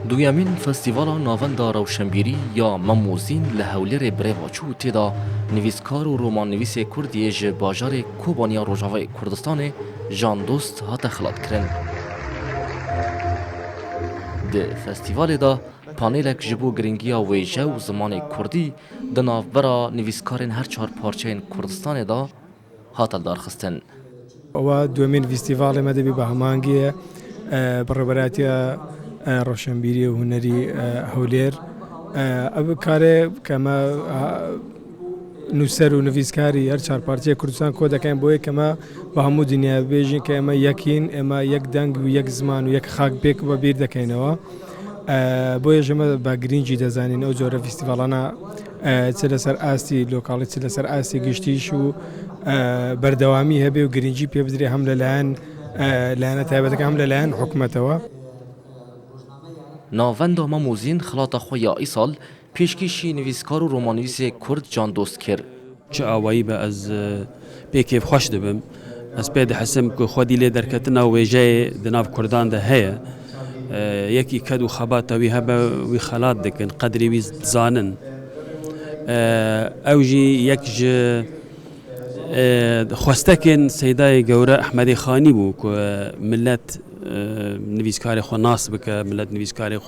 دویامین فستیوالا ناوندا روشنبیری یا مموزین لهولیر بریواچو تیدا نویسکار و رومان نویس کردی ج باجار کوبانیا روجاوای کردستان جان دوست هات خلات کرن. ده فستیوال دا پانیلک جبو گرینگیا ویجه و زمان کردی ده نافبرا نویسکارین هر چهار پارچه کردستان دا هاتل دارخستن. و دومین فستیوال مدبی به همانگیه برابراتی روشنبیری و هنری هولیر اب کاره کما نوسر و نویسکاری هر چهار پارچه کردستان کود کن بوی کما با همو دنیا بیجین که اما یکین اما یک دنگ و یک زمان و یک خاک بیک و بیر دکینوا بوی جمع با گرینجی دزانین او جور فستیوالانا چه سر آسی لوکالی چه سر آسی گشتیش و بردوامی هبی و گرینجی پیبزری هم لان لانه تابعت هم لان حکمتوا ناوندا مموزین خلاط خویا ای سال پیشکیشی نویسکار و رومانویس کرد جان دوست کرد. چه آوایی به از پیکیف خوش دبم از پید حسم که خودی لی درکتنا و جای دناف کردان ده هیا یکی کد و خبات وی هبه وی خلات دکن قدری وی زانن اوجی یک ج خواستکن سیدای گوره احمدی خانی بو که ملت نویسکاری خو ناصب که ملت نویسکاری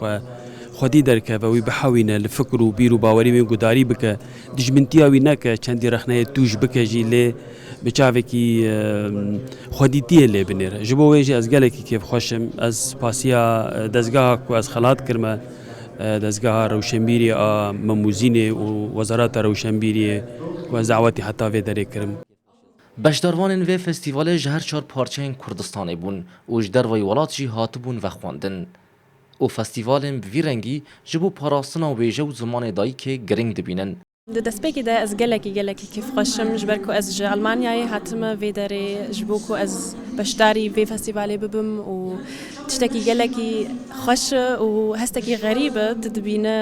خودی درکه و وی بحاوینه لفکر و بیر و باوری وی گداری بکه دجمنتیا وی نکه چندی رخنه توش بکه جی لی بچاوه کی خودی تیه لی بنیره جبو ویجی از گله کی کیف خوشم از پاسیا دزگاه کو از خلات کرمه دزگاه روشنبیری مموزینه و وزارت روشنبیری و از دعوتی حتی وی داره کرم بشداروان و فستیوال جهر چهار پارچه کردستان بون و جدر وی ولات جی هات بون و خواندن. او فستیوال بوی رنگی جبو پاراستنا ویجه و زمان دایی که گرنگ دبینن. دەستپێکی دا ئەس گەلێکی کیف خۆشم ji ber ku ez ji Almanyayê hatime vê derê ji bo ku ez beşdarî vê festîvalê bibim û tiştekî gelekî xweş û hestekî xerîb e tu dibîne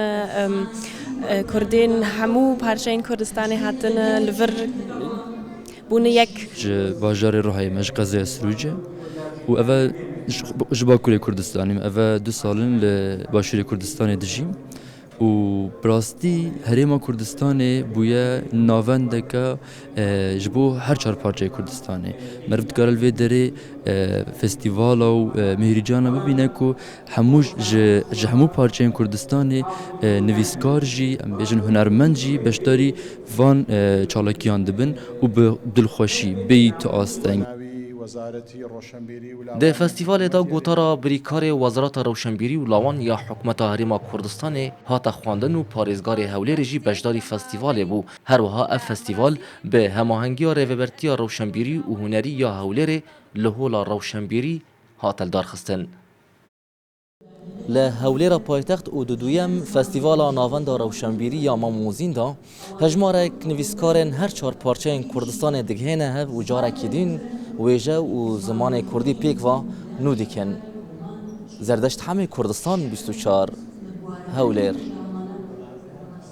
Kurdên hemû parçeyên Kurdistanê hatine li vir bûne yek ji bajarê Rihayê me ji qezaya Sirûcê û ev ji Bakurê Kurdistanê me ev 2 salin li Başûrê Kurdistanê dijîm û birastî herêma Kurdistanê bûye navendeka ji bo her çar parçeyê Kurdistanê meriv dikare li vê derê festîvala û mêrîcana bibîne ku hemû ji hemû parçeyên Kurdistanê nivîskar jî em bêjin hunermend jî beşdarî van çalakiyan dibin û bi dilxweşî bêyî tu asteng. ده فستیوال دا گوتارا بریکار وزارت روشنبیری و لاوان یا حکومت هریما کردستان هات خواندن و پارێزگار هولیر جی بجداری فستیوال بو هر وها اف فستیوال به هماهنگی ریوبرتی روشنبیری و هنری یا هولیر لهولا روشنبیری هاتل دارخستن. لهولیر پایتخت او دویم فستیوال ناوند روشنبیری یا مموزین دا هجمارک نویسکارن هر چهار پارچه کردستان دگهنه هف و جارکی دین ویجه و زمان کردی پیک و نو دیکن زردشت همه کردستان 24 هولیر